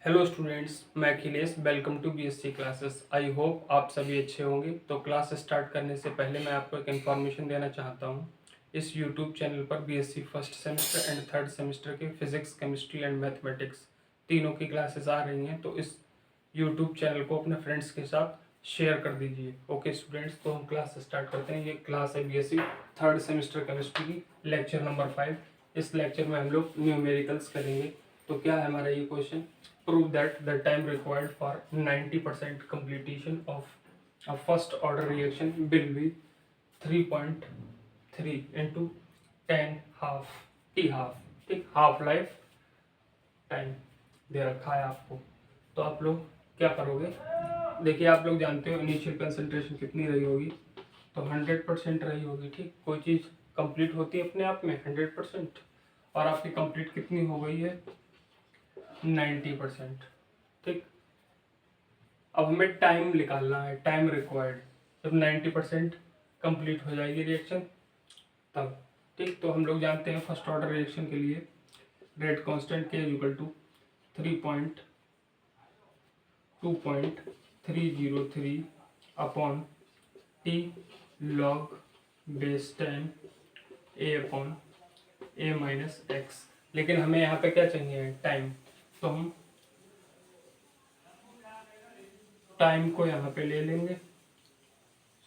Hello students, मैं Akhilesh. Welcome to BSc classes. I hope आप सभी अच्छे होंगे। तो क्लास स्टार्ट करने से पहले मैं आपको एक इन्फॉर्मेशन देना चाहता हूँ। इस यूट्यूब चैनल पर BSc first semester and third semester के फिजिक्स, केमिस्ट्री एंड मैथमेटिक्स तीनों की क्लासेस आ रही हैं। तो इस यूट्यूब चैनल को अपने फ्रेंड्स के साथ शेयर कर दीजिए। ओके स्टूडेंट्स, तो हम क्लास स्टार्ट करते हैं। ये क्लास है बीएससी थर्ड सेमेस्टर केमिस्ट्री की, लेक्चर नंबर 5। इस लेक्चर में हम लोग न्यूमेरिकल्स करेंगे। तो क्या है हमारा ये question? Prove that the time required for 90% completion of a first order reaction will be 3.3 into 10 half t half। ठीक, हाफ लाइफ टाइम दे रखा है आपको। तो आप लोग क्या करोगे? देखिए, आप लोग जानते हो इनिशियल कंसंट्रेशन कितनी रही होगी। तो 100% रही होगी। ठीक, कोई चीज़ कंप्लीट होती है अपने आप में 100%, और आपकी कंप्लीट कितनी हो गई है? 90%। ठीक, अब हमें टाइम निकालना है, टाइम रिक्वायर्ड जब 90% कंप्लीट हो जाएगी रिएक्शन तब। ठीक, तो हम लोग जानते हैं फर्स्ट ऑर्डर रिएक्शन के लिए रेट कांस्टेंट के equal to 3.2.303 upon t log base 10 a upon a minus x. लेकिन हमें यहाँ पे क्या चाहिए? टाइम। तो हम टाइम को यहाँ पे ले लेंगे,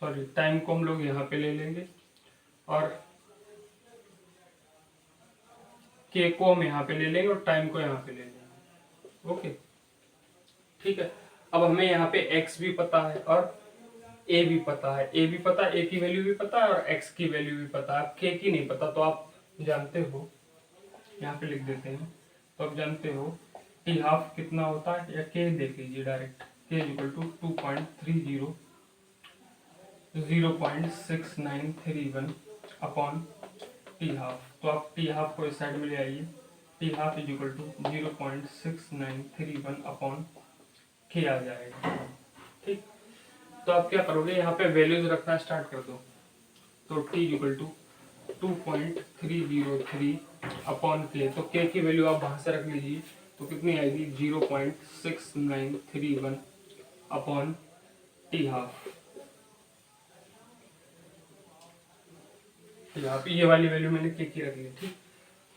टाइम को हम लोग यहाँ पे ले लेंगे, और के को हम यहाँ पे ले लेंगे और टाइम को यहाँ पे ले लेंगे। ओके, ठीक है। अब हमें यहाँ पे x भी पता है और a भी पता है। a भी पता है, a की वैल्यू भी पता है, और x की वैल्यू भी पता है। अब k की नहीं पता, तो आप जानते हो, यहाँ पे लिख देते हैं। तो आप जानते हो टी हाफ कितना होता है, या k देख लीजिए direct. k equal to 2.30 0.6931 upon t half. तो आप टी हाफ को इस साइड में ले आइए। T half is equal to 0.6931 upon k आ जाएगा। ठीक, तो आप क्या करोगे? यहाँ पे वैल्यूज रखना स्टार्ट कर दो। तो टी इक्वल टू 2.303 अपॉन के, तो के की वैल्यू आप वहां से रख लीजिए। तो कितनी आएगी? 0.6931 अपॉन टी हाफ। यहाँ पे ये वाली वैल्यू मैंने के की रख ली। ठीक,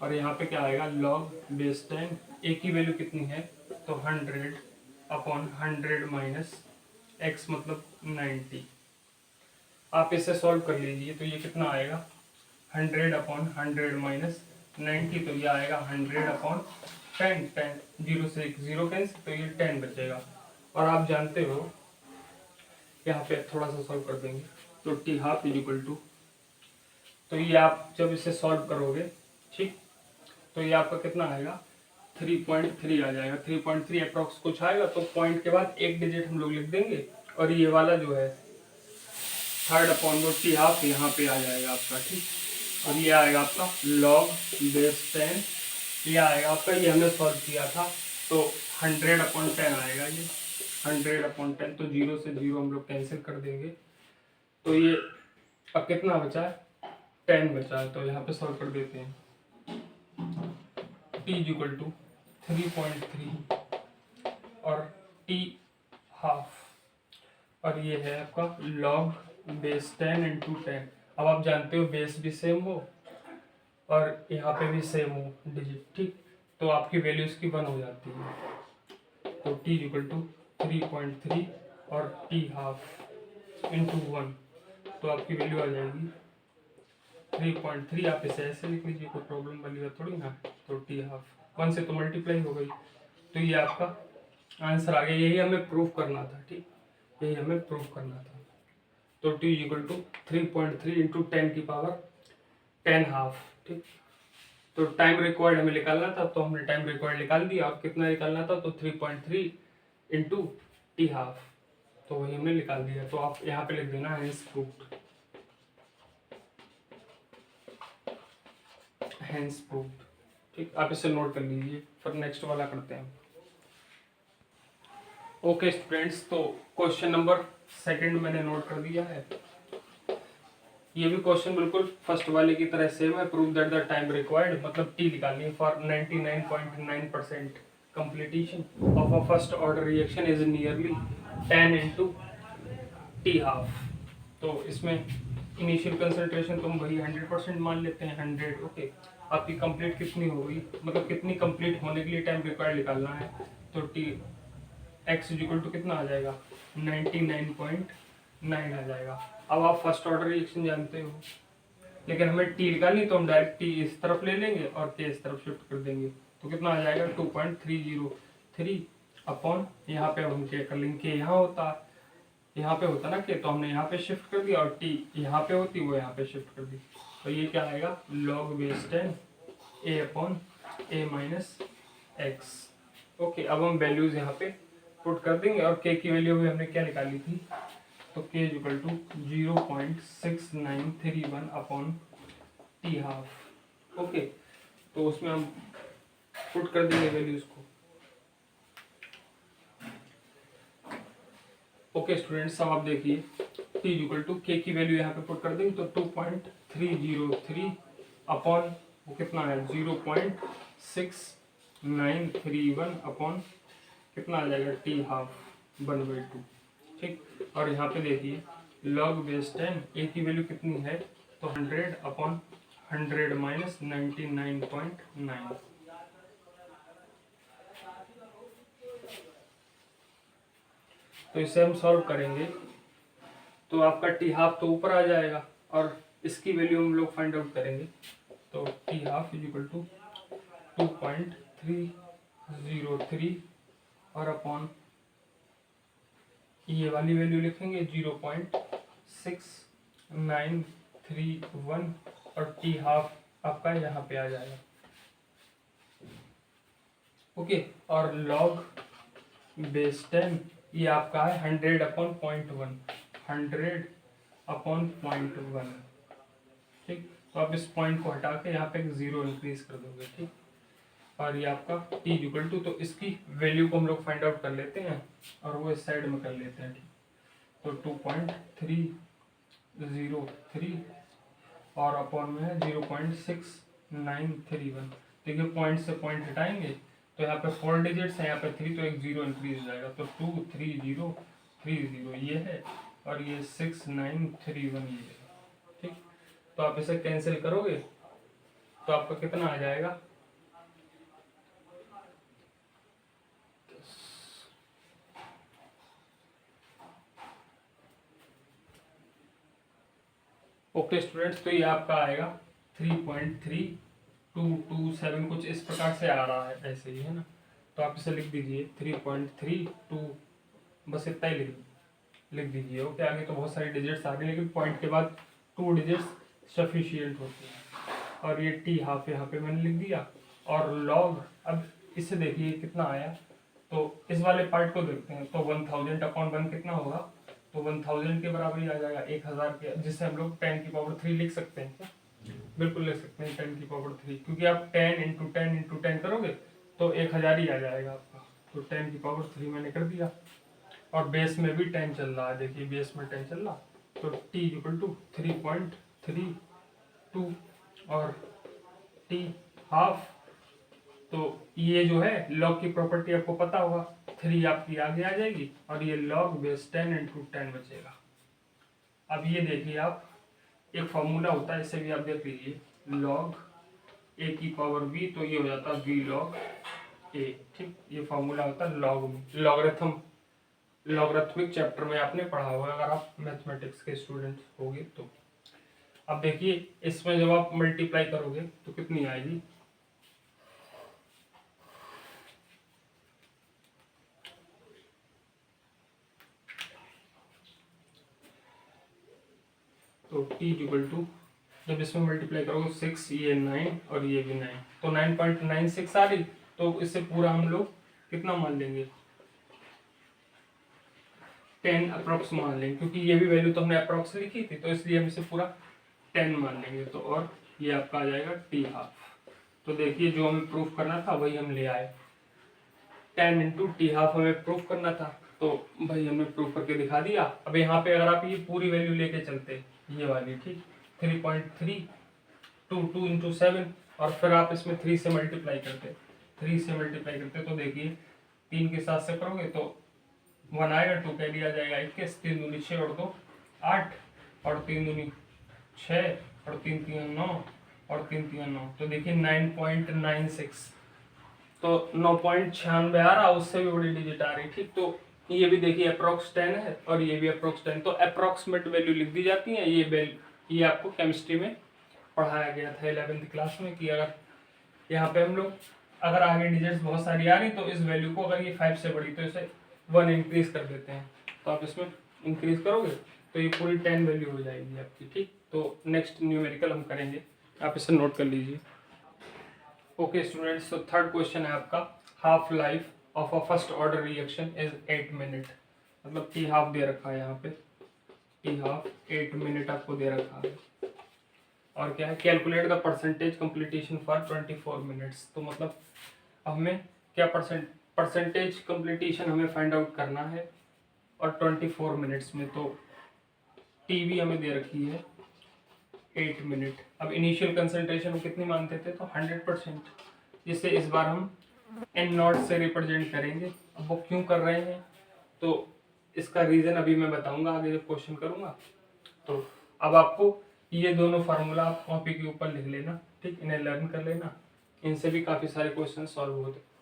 और यहाँ पे क्या आएगा? Log base 10। ए की वैल्यू कितनी है? तो 100 अपॉन 100 माइनस एक्स मतलब 90। आप इसे सॉल्व कर लीजिए। तो ये कितना आएगा? 100 अपॉन 100 माइनस 90। तो ये आएगा 100 अपॉन 10। 10 जीरो से 1 जीरो कैंसिल, तो ये 10 बचेगा। और आप जानते हो, यहाँ पे थोड़ा सा सॉल्व कर देंगे। तो t half is equal to, तो ये आप जब इसे सॉल्व करोगे, ठीक, तो ये आपका कितना आएगा? 3.3 आ जाएगा। 3.3 अप्रॉक्स कुछ आएगा, तो पॉइंट के बाद एक डिजिट हम लोग लिख देंगे, और ये वाला जो है थर्ड अपॉन वो टी हाफ यहाँ पे आ जाएगा आपका। ठीक, और ये आएगा आपका लॉग बेस 10। ये आएगा आपका, ये हमने सॉल्व किया था, तो 100 अपॉन 10 आएगा। ये 100 अपॉन 10, तो जीरो से जीरो हम लोग कैंसिल कर देंगे। तो ये अब कितना बचा है? 10 बचा है। तो यहाँ पे सॉल्व कर देते हैं। टी इज इक्वल टू 3.3 और टी हाफ, और ये है आपका लॉग बेस 10 इंटू 10। अब आप जानते हो बेस भी सेम हो और यहाँ पे भी सेम हो डिजिट। ठीक, तो आपकी वैल्यूज की 1 हो जाती है। तो टी इज इक्वल टू 3.3 और टी हाफ इंटू 1, तो आपकी वैल्यू आ जाएगी 3.3। आप इसे ऐसे लिख लीजिए, कोई प्रॉब्लम वाली बात थोड़ी ना। तो टी हाफ 1 से तो मल्टीप्लाई हो गई, तो ये आपका आंसर आ गया। यही हमें प्रूफ करना था। ठीक, यही हमें प्रूफ करना था। तो टी इक्वल टू 3.3 इंटू 10 की पावर 10 हाफ। ठीक, तो टाइम रिक्वायर्ड हमें निकालना था, तो हमने टाइम रिक्वायर्ड निकाल दिया। और कितना निकालना था? तो 3.3 इंटू टी हाफ, तो वही हमने निकाल दिया। तो आप यहाँ पे लिख देना हैंस प्रूफ्ड। Hence proofed. ठीक, आप इसे नोट कर लीजिए, फिर नेक्स्ट वाला करते हैं। ओके स्टूडेंट्स, तो क्वेश्चन नंबर 2 मैंने नोट कर दिया है। ये भी क्वेश्चन बिल्कुल फर्स्ट वाले की तरह सेम है। Prove that the time required, मतलब टी निकालनी है for 99.9% completion of a first order reaction is nearly 10 into t half। तो इसमें इनिशियल कंसंट्रेशन तुम वही 100% मान लेते हैं 100। ओके, आपकी कंप्लीट कितनी हो गई, मतलब कितनी कंप्लीट होने के लिए टाइम रिक्वायर्ड निकालना है, तो टी एक्स इक्वल टू कितना आ जाएगा 99.9 आ जाएगा। अब आप फर्स्ट ऑर्डर रिएक्शन जानते हो, लेकिन हमें टी निकालनी, तो हम डायरेक्ट टी इस तरफ ले लेंगे और के इस तरफ शिफ्ट कर देंगे, तो कितना आ जाएगा 2.303 अपॉन, यहाँ पे हम क्या कर लेंगे, के यहाँ होता, यहाँ पे होता ना के, तो हमने यहाँ पे शिफ्ट कर दिया, और टी यहाँ पे होती वो यहाँ पे शिफ्ट कर दी, तो ये क्या आएगा log base 10 a upon a minus x. Okay, अब हम वैल्यूज यहाँ पे पुट कर देंगे, और के की वैल्यू भी हमने क्या निकाली थी, तो k equal to 0.6931 upon t half. Okay, तो उसमें हम पुट कर देंगे वैल्यूज को। ओके स्टूडेंट्स, अब आप देखिए t इक्वल टू के की वैल्यू यहाँ पे पुट कर देंगे, तो 2.303 अपॉन वो कितना है 0.6931 अपॉन कितना आ जाएगा टी हाफ 1/2। ठीक, और यहाँ पे देखिए log बेस 10 a की वैल्यू कितनी है, तो 100 अपॉन 100 माइनस 99.9। तो इसे हम सॉल्व करेंगे, तो आपका टी हाफ तो ऊपर आ जाएगा, और इसकी वैल्यू हम लोग फाइंड आउट करेंगे, तो t half is equal to 2.303 और अपॉन ये वाली वैल्यू लिखेंगे 0.6931 और टी हाफ आपका यहाँ पे आ जाएगा। ओके, और log बेस 10 ये आपका है 100 अपॉन 0.1, 100 अपॉन 0.1। ठीक, तो आप इस पॉइंट को हटा के यहाँ पे एक जीरो इंक्रीज कर दोगे। ठीक, और ये आपका t इक्वल टू, तो इसकी वैल्यू को हम लोग फाइंड आउट कर लेते हैं और वो इस साइड में कर लेते हैं। ठीक, तो 2.303 और अपॉन में है 0.6931। देखिए पॉइंट से पॉइंट हटाएंगे तो यहाँ पे 4 डिजिट्स हैं, यहाँ पे 3, तो एक जीरो इंक्रीज हो जाएगा, तो 23030 ये है और ये 6931 ये है। ठीक, तो आप इसे कैंसिल करोगे तो आपका कितना आ जाएगा, ओके स्टूडेंट्स, तो ये आपका आएगा 3.3227 कुछ इस प्रकार से आ रहा है, ऐसे ही है ना, तो आप इसे लिख दीजिए 3.32, बस इतना ही लिख दीजिए। ओके, आगे तो बहुत सारी डिजिट्स आ गई, लेकिन पॉइंट के बाद 2 डिजिट्स सफिशियंट होती हैं। और ये टी हाफ यहाँ पे मैंने लिख दिया, और लॉग, अब इससे देखिए कितना आया, तो इस वाले पार्ट को देखते हैं, तो 1000 अपॉन 1 कितना होगा, तो 1000 के बराबर ही आ जाएगा 1000 के, जिससे हम लोग 10 की पावर 3 लिख सकते हैं क्या, बिल्कुल लिख सकते हैं 10 की पावर 3, क्योंकि आप 10 इंटू 10 इंटू 10 करोगे तो 1000 ही आ जाएगा आपका, तो 10 की पावर 3 मैंने कर दिया। और बेस में भी 10 चल रहा है, देखिए बेस में 10 चल रहा, तो t इक्वल टू 3.32 और टी हाफ, तो ये जो है लॉग की प्रॉपर्टी आपको पता होगा, 3 आपकी आगे आ जाएगी और ये लॉग बेस 10 इंटू 10 बचेगा। अब ये देखिए आप, एक फॉर्मूला होता है, इसे भी आप देख लीजिए, लॉग ए की पावर बी, तो ये हो जाता है बी लॉग ए। ठीक, ये फॉर्मूला होता है लॉग में, लॉगरिथमिक चैप्टर में आपने पढ़ा होगा अगर आप मैथमेटिक्स के स्टूडेंट होंगे तो। अब देखिए इसमें जब आप मल्टीप्लाई करोगे तो कितनी आएगी, तो t इक्वल टू, जब इसमें मल्टीप्लाई करोगे 6, ये 9 और ये भी 9, तो 9.96 आ रही, तो इससे पूरा हम लोग कितना मान लेंगे, 10 अप्रॉक्स मान लेंगे, क्योंकि ये भी वैल्यू तो हमने अप्रॉक्स लिखी थी, तो इसलिए हम इसे पूरा 10 मान लेंगे, तो और ये आपका आ जाएगा टी हाफ। तो देखिए जो हमें प्रूफ करना था वही हम ले आए, 10 इंटू टी हाफ हमें प्रूफ करना था, तो भाई हमने प्रूफ करके दिखा दिया। अब यहाँ पे अगर आप ये पूरी वैल्यू लेके चलते, ये वाली, ठीक, 3.322 इंटू 7, और फिर आप इसमें 3 से मल्टीप्लाई करते, 3 से मल्टीप्लाई करते तो देखिए 3 के 7 से करोगे तो 1 आएगा, 2 कैरी आ जाएगा 21, 3 दूनी 6 और 2 8 और 3 दूनी 6 और 3 3 9 और 3 3 9, तो देखिए 9.96, तो 9.96 आ रहा, उससे भी बड़ी डिजिट आ रही। ठीक, तो ये भी देखिए अप्रोक्स 10 है और ये भी अप्रोक्स 10, तो अप्रोक्सीमेट वैल्यू लिख दी जाती है। ये आपको केमिस्ट्री में पढ़ाया गया था 11वीं क्लास में कि अगर यहाँ पे हम लोग अगर आगे डिजिट्स बहुत सारी आ रही तो इस वैल्यू को अगर ये 5 से बड़ी तो इसे 1 इंक्रीज कर देते हैं, तो आप इसमें इंक्रीज करोगे तो ये पूरी 10 वैल्यू हो जाएगी आपकी। ठीक, तो नेक्स्ट न्यूमेरिकल हम करेंगे, आप इसे नोट कर लीजिए। ओके स्टूडेंट्स, तो थर्ड क्वेश्चन है आपका, half life of a first order reaction is 8 minute, मतलब टी हाफ दे रखा है यहाँ पे, टी हाफ 8 मिनट आपको दे रखा है। और क्या है, calculate the percentage completion for 24 minutes, तो मतलब हमें क्या परसेंटेज कंप्लीटेशन हमें फाइंड आउट करना है और 24 मिनट्स में, तो टी भी हमें दे रखी है 8 मिनट। अब इनिशियल कंसंट्रेशन कितनी मानते थे, तो 100%, जिससे इस बार हम एन नॉट से रिप्रेजेंट करेंगे। अब वो क्यों कर रहे हैं, तो इसका रीज़न अभी मैं बताऊंगा आगे जब क्वेश्चन करूंगा। तो अब आपको ये दोनों फार्मूला आप कॉपी के ऊपर लिख लेना, ठीक, इन्हें लर्न कर लेना, इनसे भी काफ़ी सारे क्वेश्चन सॉल्व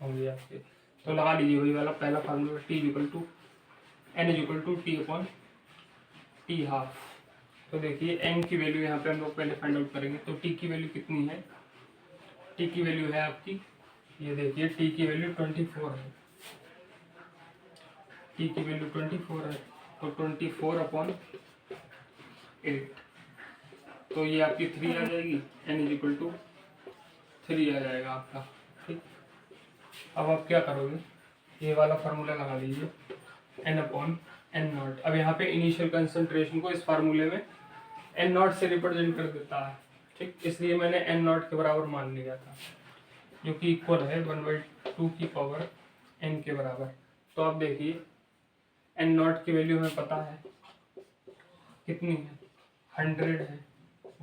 होंगे आपके। तो लगा लीजिए वही वाला पहला formula, t equal to n equal to t upon t half. तो देखिए एन की वैल्यू यहाँ पे हम लोग पहले फाइंड आउट करेंगे, तो टी की वैल्यू कितनी है, टी की वैल्यू है आपकी, ये देखिए टी की वैल्यू 24 है, टी की वैल्यू 24 है, तो 24 अपॉन 8, तो ये आपकी 3 आ जाएगी, एन इज इक्वल टू 3 आ जाएगा आपका। ठीक, अब आप क्या करोगे, ये वाला फार्मूला लगा लीजिए, एन अपॉन एन नॉट। अब यहाँ पे इनिशियल कंसंट्रेशन को इस फार्मूले में एन नॉट से रिप्रेजेंट कर देता है, ठीक, इसलिए मैंने एन नॉट के बराबर मान लिया था, जो कि इक्वल है 1/2 की पावर एन के बराबर। तो आप देखिए एन नॉट की वैल्यू हमें पता है कितनी है, 100 है,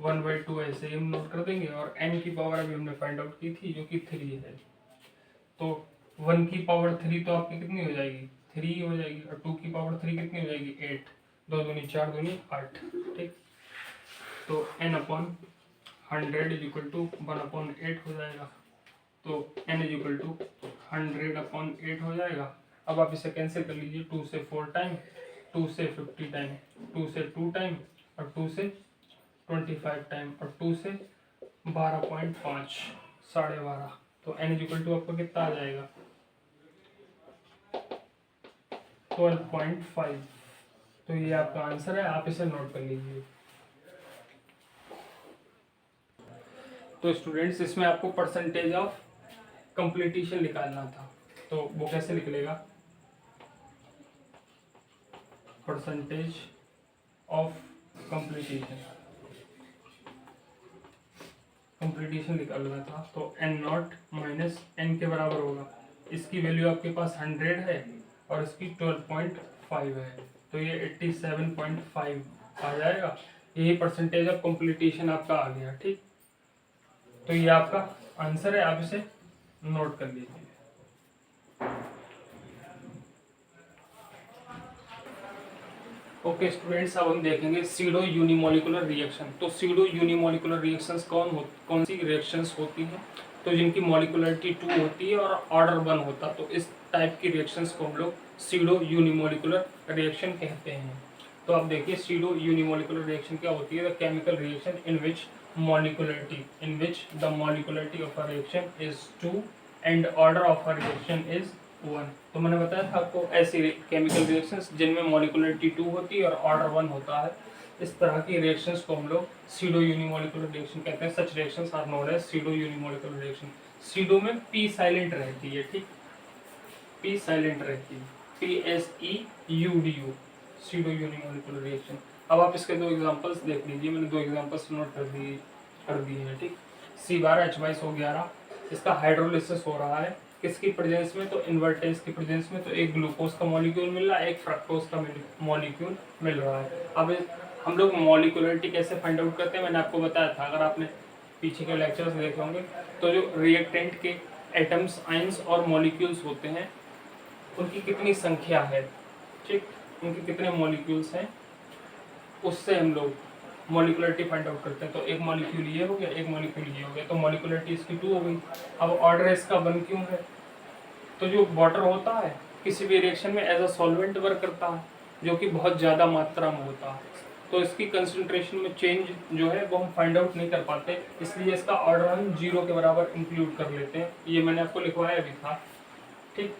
1/2 ऐसे ही हम नोट कर देंगे, और एन की पावर अभी हमने फाइंड आउट की थी जो कि 3 है, तो 1 की पावर 3 तो आपकी कितनी हो जाएगी, 3 हो जाएगी, और 2 की पावर 3 कितनी हो जाएगी, 8, 2 दूनी 4 दूनी 8। ठीक, तो n अपॉन 100 इज इक्वल टू 1/8 हो जाएगा, तो n इज इक्वल टू 100/8 हो जाएगा। अब आप इसे कैंसिल कर लीजिए, 2 से 4 टाइम, 2 से 50 टाइम, 2 से 2 टाइम, और 2 से 25 टाइम, और 2 से 12.5, 12.5, तो n इज इक्वल टू आपको कितना आ जाएगा, 12.5। तो ये आपका आंसर है, आप इसे नोट कर लीजिए। तो स्टूडेंट्स इसमें आपको परसेंटेज ऑफ कंप्लीटेशन निकालना था, तो वो कैसे निकलेगा, परसेंटेज ऑफ कंप्लीटेशन निकालना था, तो एन नॉट माइनस एन के बराबर होगा, इसकी वैल्यू आपके पास 100 है और इसकी 12.5 है, तो ये 87.5 आ जाएगा, यही परसेंटेज ऑफ कंप्लीटेशन आपका आ गया। ठीक, तो ये आपका आंसर है, आप इसे नोट कर लीजिए। ओके स्टूडेंट्स, अब हम देखेंगे सीडो यूनिमोलिकुलर रिएक्शन। तो सीडो यूनिमोलिकुलर रिएक्शंस कौन सी रिएक्शंस होती हैं, तो जिनकी मॉलिकुलरिटी 2 होती है और ऑर्डर 1 होता है, तो इस टाइप की रिएक्शंस को हम लोग सीडो यूनिमोलिकुलर रिएक्शन कहते हैं। तो आप देखिए सीडो यूनिमोलिकुलर रिएक्शन क्या होती है, the chemical reaction in which the molecularity of a reaction is 2 and order of a reaction is 1। तो मैंने बताया था आपको ऐसी केमिकल रिएक्शंस जिनमें मॉलिकुलरिटी 2 होती है और ऑर्डर 1 होता है, इस तरह की रिएक्शंस को हम लोग सीडो यूनिमोलिकुलर रिएक्शन कहते हैं। Such reactions are known as pseudo unimolecular reaction. Pseudo में पी साइलेंट रहती है, ठीक, पी साइलेंट रहती है, PSEUDU, सीडो यूनिमोलिकुलर रिएक्शन। अब आप इसके 2 एग्जांपल्स देख लीजिए, मैंने 2 एग्जांपल्स नोट कर दिए हैं। ठीक, C12H22O11, इसका हाइड्रोलिसिस हो रहा है किसकी प्रेजेंस में, तो इन्वर्टेंस की प्रेजेंस में, तो एक ग्लूकोज का मॉलिक्यूल मिल रहा है, एक फ्रक्टोज का मॉलिक्यूल मिल रहा है। अब हम लोग मॉलिकुलरिटी कैसे फाइंड आउट करते हैं, मैंने आपको बताया था, अगर आपने पीछे के लेक्चर्स देखे होंगे, तो जो रिएक्टेंट के एटम्स, आइंस और मॉलिक्यूल्स होते हैं उनकी कितनी संख्या है, ठीक, उनके कितने मॉलिक्यूल्स हैं, उससे हम लोग मॉलिकुलरिटी फाइंड आउट करते हैं। तो एक मॉलिक्यूल ये हो गया, एक मॉलिक्यूल ये हो गया, तो मॉलिकुलरिटी इसकी 2 हो गई। अब ऑर्डर इसका 1 क्यों है? तो जो वाटर होता है किसी भी रिएक्शन में एज अ सॉल्वेंट वर्क करता है, जो कि बहुत ज़्यादा मात्रा में होता है, तो इसकी कंसंट्रेशन में चेंज जो है वो हम फाइंड आउट नहीं कर पाते, इसलिए इसका ऑर्डर हम 0 के बराबर इंक्लूड कर लेते हैं। ये मैंने आपको लिखवाया भी था, ठीक।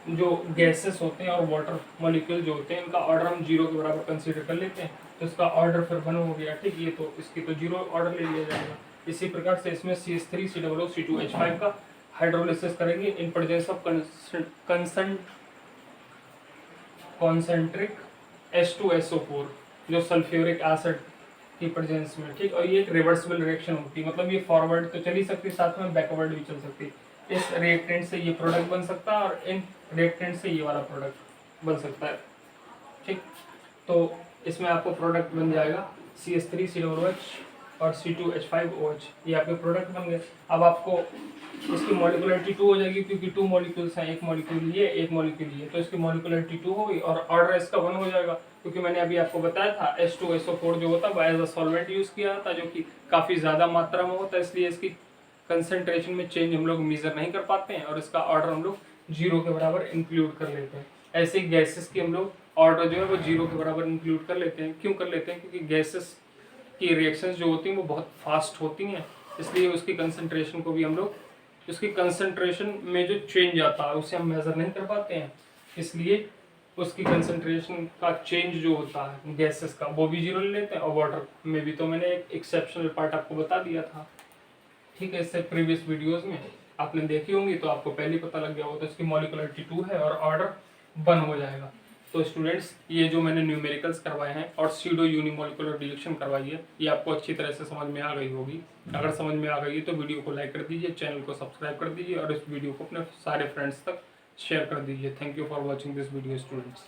जो गैसेस होते हैं और वाटर मॉलिक्यूल जो होते हैं इनका ऑर्डर हम 0 के बराबर कंसीडर कर लेते हैं, तो इसका ऑर्डर फिर 1 हो गया, ठीक। ये तो इसकी तो 0 ऑर्डर ले लिया जाएगा। इसी प्रकार से इसमें CH3COO-C2H5 का हाइड्रोलिसिस करेंगे in presence of concentric H2SO4 जो सल्फ्यूरिक एसिड की प्रेजेंस में, ठीक। और ये एक रिवर्सिबल रिएक्शन होती है, मतलब ये फॉरवर्ड तो चल ही सकती है, साथ में बैकवर्ड भी चल सकती है। इस रिएक्टेंट से ये प्रोडक्ट बन सकता है और इन रिएक्टेंट से ये वाला प्रोडक्ट बन सकता है, ठीक। तो इसमें आपको प्रोडक्ट बन जाएगा CH3COOH और C2H5OH, ये आपके प्रोडक्ट बन गए। अब आपको इसकी मॉलिकुलरिटी 2 हो जाएगी, क्योंकि 2 मॉलिक्यूल्स हैं, एक मॉलिक्यूल ये, एक मॉलिक्यूल ये, तो इसकी मॉलिकुलरिटी 2 हो गई और ऑर्डर इसका 1 हो जाएगा, क्योंकि मैंने अभी आपको बताया था H2SO4 जो होता है एज अ सॉल्वेंट यूज किया जाता है, जो कि काफ़ी ज़्यादा मात्रा में होता है, इसलिए इसकी कंसंट्रेशन में चेंज हम लोग मेजर नहीं कर पाते हैं और इसका ऑर्डर हम लोग 0 के बराबर इंक्लूड कर लेते हैं। ऐसे ही गैसेस की हम लोग ऑर्डर जो है वो 0 के बराबर इंक्लूड कर लेते हैं। क्यों कर लेते हैं? क्योंकि गैसेस की रिएक्शंस जो होती हैं वो बहुत फास्ट होती हैं, इसलिए उसकी कंसंट्रेशन को भी हम लोग, उसकी कंसंट्रेशन में जो चेंज आता है उसे हम मेजर नहीं कर पाते हैं, इसलिए उसकी कंसंट्रेशन का चेंज जो होता है गैसेस का वो भी 0 ले लेते हैं। और वाटर में भी तो मैंने एक एक्सेप्शनल पार्ट आपको बता दिया था, ठीक है। इससे प्रीवियस वीडियोस में आपने देखी होंगी तो आपको पहले ही पता लग गया हो। तो इसकी मॉलिकुलरिटी 2 है और ऑर्डर 1 हो जाएगा। तो स्टूडेंट्स, ये जो मैंने न्यूमेरिकल्स करवाए हैं और सीडो यूनिमोलिकुलर रिएक्शन करवाई है, ये आपको अच्छी तरह से समझ में आ गई होगी। अगर समझ में आ गई है तो वीडियो को लाइक कर दीजिए, चैनल को सब्सक्राइब कर दीजिए और इस वीडियो को अपने सारे फ्रेंड्स तक शेयर कर दीजिए। Thank you for watching this video students.